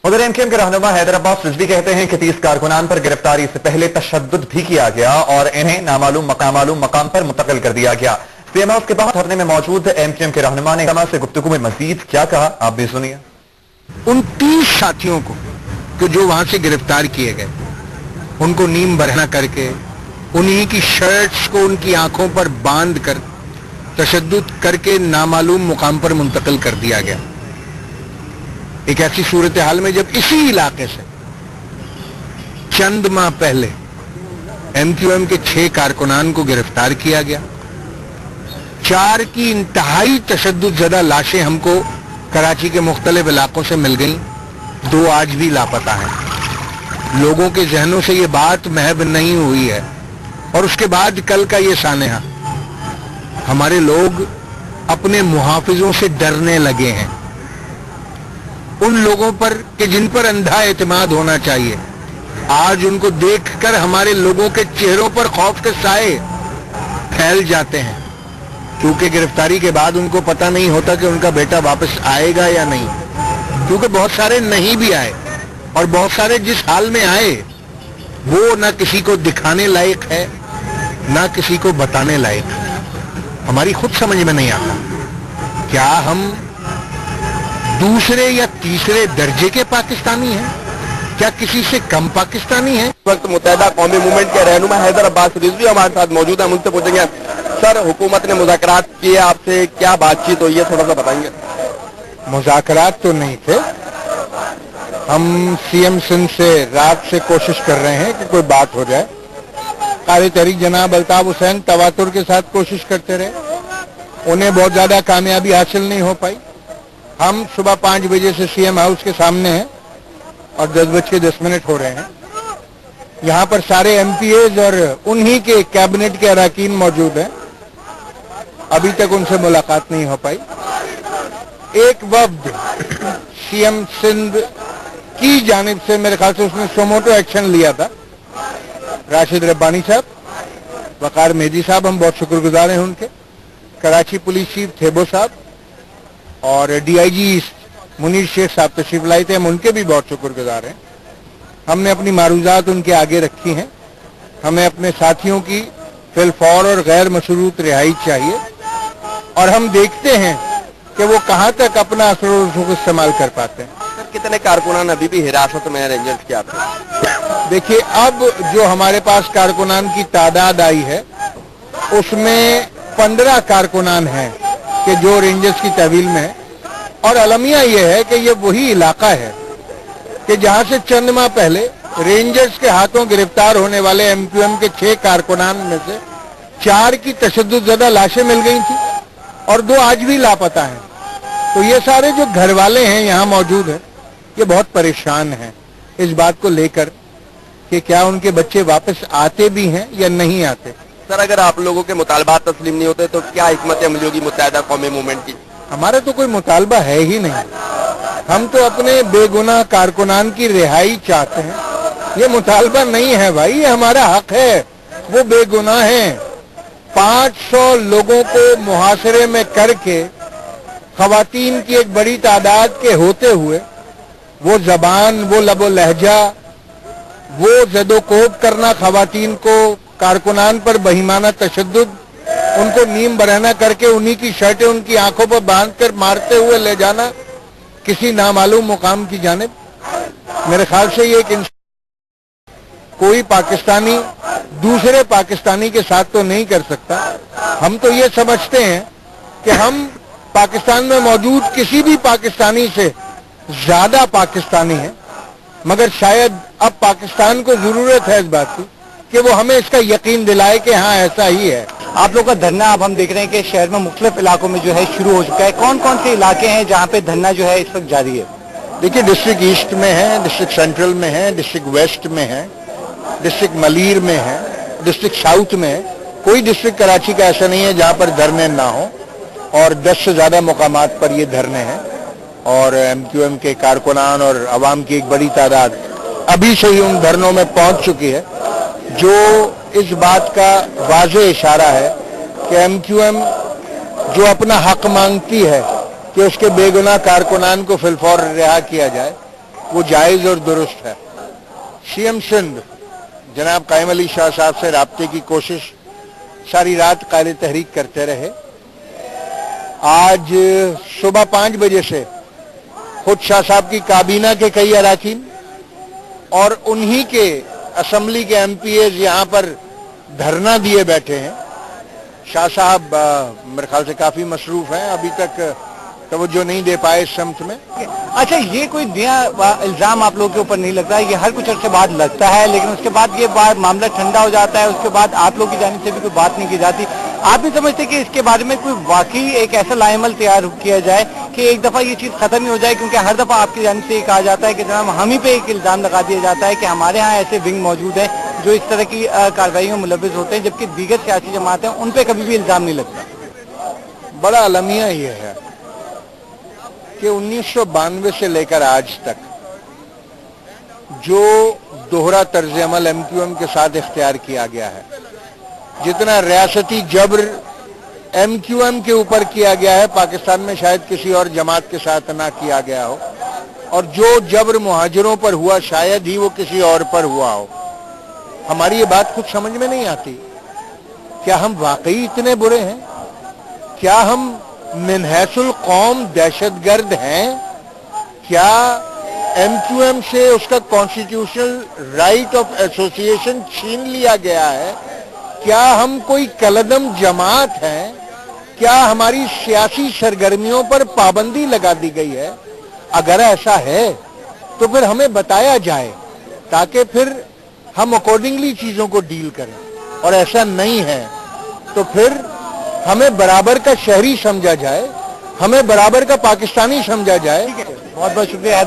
उधर एमक्यूएम के रहनुमा हैदर अब्बास रिजवी कहते हैं कि 30 कारकुनान पर गिरफ्तारी से पहले तशद्दुद भी किया गया और इन्हें नामालूम मकाम पर मुंतकिल कर दिया गया। सीएम हाउस के बाहर धरने में मौजूद एमक्यूएम के रहनुमा ने से गुफ्तगू में मजीद क्या कहा, आप भी सुनिए। उन 30 साथियों को कि जो वहां से गिरफ्तार किए गए, उनको नीम बरहना करके उन्हीं की शर्ट्स को उनकी आंखों पर बांध कर तशद्दुद करके नामालूम मुकाम पर मुंतकिल कर दिया गया। एक ऐसी सूरत हाल में जब इसी इलाके से चंद माह पहले एमक्यूएम के 6 कारकुनान को गिरफ्तार किया गया, 4 की इंतहाई तशद्दुद ज़दा लाशें हमको कराची के मुख्तलिफ इलाकों से मिल गईं, 2 आज भी लापता हैं। लोगों के जहनों से ये बात महव नहीं हुई है और उसके बाद कल का ये सानेहा, हमारे लोग अपने मुहाफिजों से डरने लगे हैं। उन लोगों पर कि जिन पर अंधा एतमाद होना चाहिए, आज उनको देखकर हमारे लोगों के चेहरों पर खौफ के साए फैल जाते हैं, क्योंकि गिरफ्तारी के बाद उनको पता नहीं होता कि उनका बेटा वापस आएगा या नहीं, क्योंकि बहुत सारे नहीं भी आए और बहुत सारे जिस हाल में आए वो ना किसी को दिखाने लायक है ना किसी को बताने लायक है। हमारी खुद समझ में नहीं आता, क्या हम दूसरे या तीसरे दर्जे के पाकिस्तानी हैं? क्या किसी से कम पाकिस्तानी हैं? इस वक्त मुत्तहिदा कौमी मूवमेंट के रहनुमा हैदर अब्बास रिजवी हमारे साथ मौजूद है, उनसे पूछेंगे सर हुकूमत ने मुज़ाकरात किए, आपसे क्या बातचीत हुई है, थोड़ा सा बताएंगे। मुज़ाकरात तो नहीं थे, हम सीएम सिंध से रात से कोशिश कर रहे हैं कि कोई बात हो जाए। क़ारी तहरीक जनाब अल्ताफ हुसैन तवातुर के साथ कोशिश करते रहे, उन्हें बहुत ज्यादा कामयाबी हासिल नहीं हो पाई। हम सुबह 5 बजे से सीएम हाउस के सामने हैं और 10:10 हो रहे हैं। यहाँ पर सारे एमपीएज और उन्हीं के कैबिनेट के अरकान मौजूद हैं, अभी तक उनसे मुलाकात नहीं हो पाई। एक वफ्द सीएम सिंध की जानिब से मेरे ख्याल से उसने सोमोटो एक्शन लिया था, राशिद रब्बानी साहब, वकार मेहदी साहब, हम बहुत शुक्रगुजार हैं उनके, कराची पुलिस चीफ थेबो साहब और डीआईजी मुनीर शेख साहब तशरीफ लाए थे, हम उनके भी बहुत शुक्रगुजार हैं। हमने अपनी मारूजात उनके आगे रखी हैं। हमें अपने साथियों की फिलफौर और गैर मशरूत रिहाई चाहिए और हम देखते हैं कि वो कहां तक अपना असर और रसूख इस्तेमाल कर पाते हैं। सर कितने कारकुनान अभी भी हिरासत में रेंजर्स के आते? देखिए, अब जो हमारे पास कारकुनान की तादाद आई है उसमें 15 कारकुनान हैं कि जो रेंजर्स की तहवील में है, और अलमिया ये है कि ये वही इलाका है कि जहां से चंद माह पहले रेंजर्स के हाथों गिरफ्तार होने वाले एमक्यूएम के 6 कारकुनान में से 4 की तशद्दुद ज़दा लाशें मिल गई थी और 2 आज भी लापता हैं। तो ये सारे जो घर वाले हैं यहाँ मौजूद हैं, ये बहुत परेशान हैं इस बात को लेकर कि क्या उनके बच्चे वापस आते भी हैं या नहीं आते। सर अगर आप लोगों के मुतालबात तस्लीम नहीं होते तो क्या हिकमत अमली होगी मुत्तहिदा कौमी मूवमेंट की? हमारा तो कोई मुतालबा है ही नहीं, हम तो अपने बेगुनाह कारकुनान की रिहाई चाहते हैं। ये मुतालबा नहीं है भाई, ये हमारा हक है, वो बेगुनाह हैं। 500 लोगों को मुहासरे में करके खवातीन की एक बड़ी तादाद के होते हुए वो जबान, वो लबो लहजा, वो जदोकोब करना, खवातीन को कारकुनान पर बहिमाना तशद्दुद, उनको नीम बरहना करके उन्हीं की शर्टें उनकी आंखों पर बांधकर मारते हुए ले जाना किसी नामालूम मुकाम की जानिब, मेरे ख्याल से ये एक कोई पाकिस्तानी दूसरे पाकिस्तानी के साथ तो नहीं कर सकता। हम तो ये समझते हैं कि हम पाकिस्तान में मौजूद किसी भी पाकिस्तानी से ज्यादा पाकिस्तानी हैं, मगर शायद अब पाकिस्तान को जरूरत है इस बात की कि वो हमें इसका यकीन दिलाए कि हाँ ऐसा ही है। आप लोग का धरना अब हम देख रहे हैं कि शहर में मुख्तलिफ इलाकों में जो है शुरू हो चुका है। कौन कौन से इलाके हैं जहाँ पे धरना जो है इस वक्त जारी है? देखिए, डिस्ट्रिक्ट ईस्ट में है, डिस्ट्रिक्ट सेंट्रल में है, डिस्ट्रिक्ट वेस्ट में है, डिस्ट्रिक्ट मलीर में है, डिस्ट्रिक्ट साउथ में है। कोई डिस्ट्रिक्ट कराची का ऐसा नहीं है जहाँ पर धरने ना हो, और 10 से ज्यादा मुकामात पर ये धरने हैं और एमक्यूएम के कारकुनान और अवाम की एक बड़ी तादाद अभी से ही उन धरनों में पहुंच चुकी है, जो इस बात का वाज़े इशारा है कि एमक्यूएम जो अपना हक मांगती है कि उसके बेगुनाह कारकुनान को फिलफौर रिहा किया जाए, वो जायज और दुरुस्त है। सीएम सिंध जनाब कायम अली शाह साहब से राब्ते की कोशिश सारी रात कायदे तहरीक करते रहे। आज सुबह 5 बजे से खुद शाह साहब की काबीना के कई अराकीन और उन्हीं के असेंबली के एमपीएज यहाँ पर धरना दिए बैठे हैं। शाह साहब मेरे ख्याल से काफी मसरूफ हैं, अभी तक तवज्जो नहीं दे पाए इस समत में। अच्छा, ये कोई नया इल्जाम आप लोगों के ऊपर नहीं लगता है? ये हर कुछ अर्से बाद लगता है, लेकिन उसके बाद ये मामला ठंडा हो जाता है, उसके बाद आप लोग की जानिब से भी कोई बात नहीं की जाती। आप भी समझते कि इसके बारे में कोई वाकई एक ऐसा लाएमल तैयार किया जाए कि एक दफा ये चीज खत्म ही हो जाए? क्योंकि हर दफा आपकी जानिब से ये कहा जाता है कि जनाब हम ही पे एक इल्जाम लगा दिया जाता है कि हमारे यहाँ ऐसे विंग मौजूद हैं जो इस तरह की कार्रवाइयों में मुलव्विस होते हैं, जबकि दीगर सियासी जमातें उन पे कभी भी इल्जाम नहीं लगता। बड़ा अलमिया ये है कि 1992 से लेकर आज तक जो दोहरा तर्ज अमल एमक्यूएम के साथ इख्तियार किया गया है, जितना रियासती जबर एमक्यूएम के ऊपर किया गया है, पाकिस्तान में शायद किसी और जमात के साथ ना किया गया हो, और जो जबर मुहाजिरों पर हुआ शायद ही वो किसी और पर हुआ हो। हमारी ये बात कुछ समझ में नहीं आती। क्या हम वाकई इतने बुरे हैं? क्या हम मिनहैसुल कौम दहशतगर्द हैं? क्या एमक्यूएम से उसका कॉन्स्टिट्यूशनल राइट ऑफ एसोसिएशन छीन लिया गया है? क्या हम कोई कलदम जमात हैं? क्या हमारी सियासी सरगर्मियों पर पाबंदी लगा दी गई है? अगर ऐसा है तो फिर हमें बताया जाए ताकि फिर हम अकॉर्डिंगली चीजों को डील करें, और ऐसा नहीं है तो फिर हमें बराबर का शहरी समझा जाए, हमें बराबर का पाकिस्तानी समझा जाए। बहुत बहुत शुक्रिया।